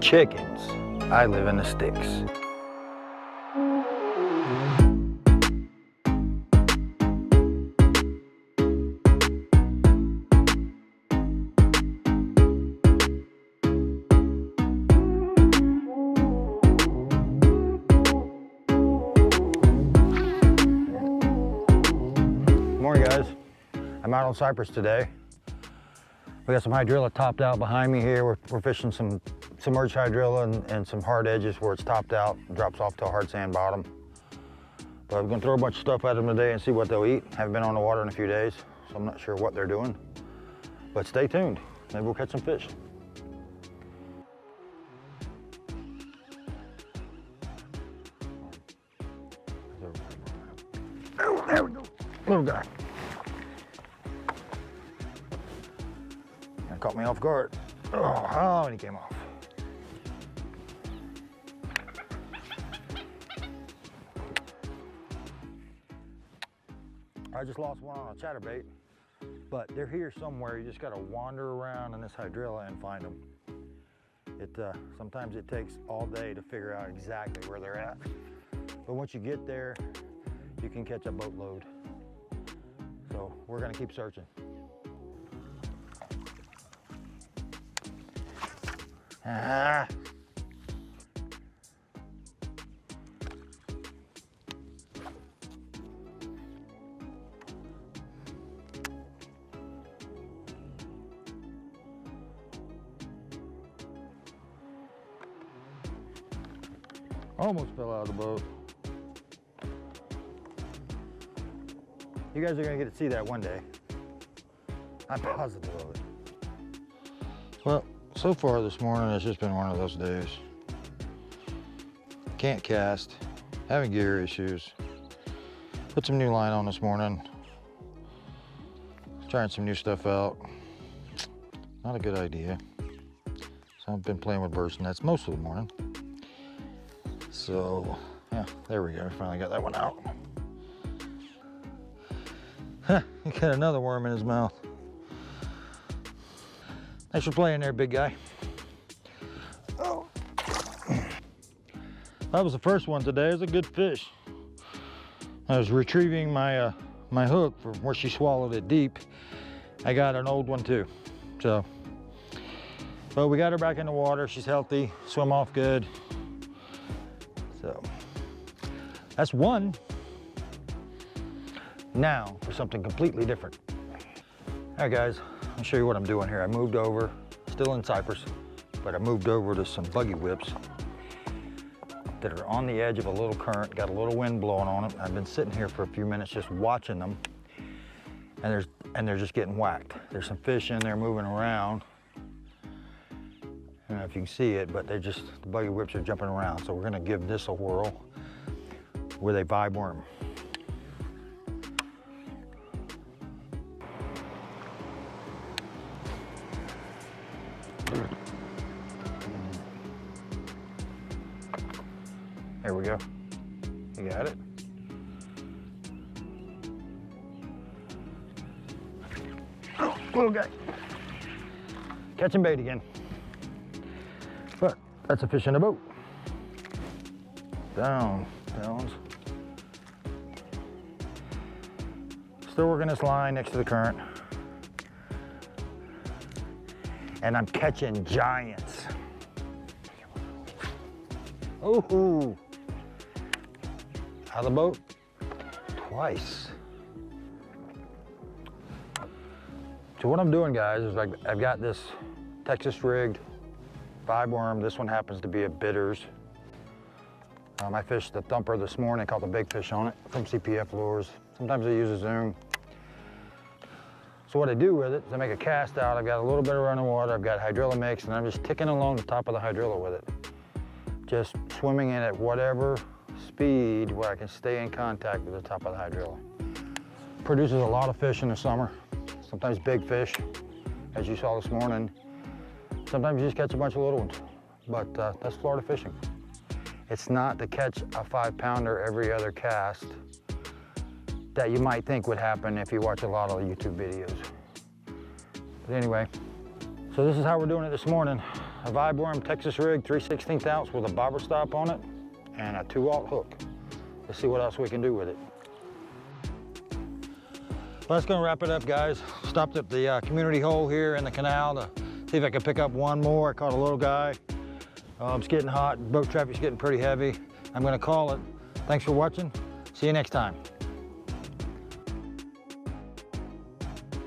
chickens. I live in the sticks. Morning, guys. I'm out on Cypress today. We got some hydrilla topped out behind me here. We're fishing some submerged hydrilla and some hard edges where it's topped out and drops off to a hard sand bottom. But we're gonna throw a bunch of stuff at them today and see what they'll eat. Haven't been on the water in a few days, so I'm not sure what they're doing. But stay tuned, maybe we'll catch some fish. Oh, there we go, little guy. That caught me off guard. Oh, and he came off. I just lost one on a chatterbait, but they're here somewhere. You just gotta wander around in this hydrilla and find them. Sometimes it takes all day to figure out exactly where they're at. But once you get there, you can catch a boatload. So we're gonna keep searching. Ah. Almost fell out of the boat. You guys are gonna get to see that one day. I'm positive of it. Well, so far this morning, it's just been one of those days. Can't cast, having gear issues. Put some new line on this morning. Trying some new stuff out. Not a good idea. So I've been playing with burst nets most of the morning. So, yeah, there we go. Finally got that one out. Huh, he got another worm in his mouth. Thanks for playing there, big guy. Oh. That was the first one today. It was a good fish. I was retrieving my my hook from where she swallowed it deep. I got an old one too. So, but we got her back in the water. She's healthy, swim off good. So, that's one. Now for something completely different. All right, guys, I'll show you what I'm doing here. I moved over, still in Cypress, but I moved over to some buggy whips that are on the edge of a little current, got a little wind blowing on them. I've been sitting here for a few minutes just watching them, and they're just getting whacked. There's some fish in there moving around. I don't know if you can see it, but the buggy whips are jumping around. So we're gonna give this a whirl with a vibe worm. There we go. You got it. Oh, little guy. Catching bait again. But that's a fish in a boat. Down, downs. Still working this line next to the current. And I'm catching giants. Ooh. Out of the boat twice. So what I'm doing, guys, is I've got this Texas rigged vibe worm. This one happens to be a bitters. I fished the thumper this morning, caught the big fish on it from CPF lures. Sometimes I use a zoom. So what I do with it is I make a cast out. I've got a little bit of running water. I've got hydrilla mix, and I'm just ticking along the top of the hydrilla with it. Just swimming in at whatever speed where I can stay in contact with the top of the hydrilla. Produces a lot of fish in the summer. Sometimes big fish, as you saw this morning. Sometimes you just catch a bunch of little ones, but that's Florida fishing. It's not to catch a 5-pounder every other cast that you might think would happen if you watch a lot of YouTube videos. But anyway, so this is how we're doing it this morning. a vibe worm Texas rig, 3/16 ounce with a bobber stop on it and a 2/0 hook. Let's see what else we can do with it. Well, that's gonna wrap it up, guys. Stopped at the community hole here in the canal to see if I could pick up one more. I caught a little guy. It's getting hot, boat traffic's getting pretty heavy. I'm gonna call it. Thanks for watching. See you next time.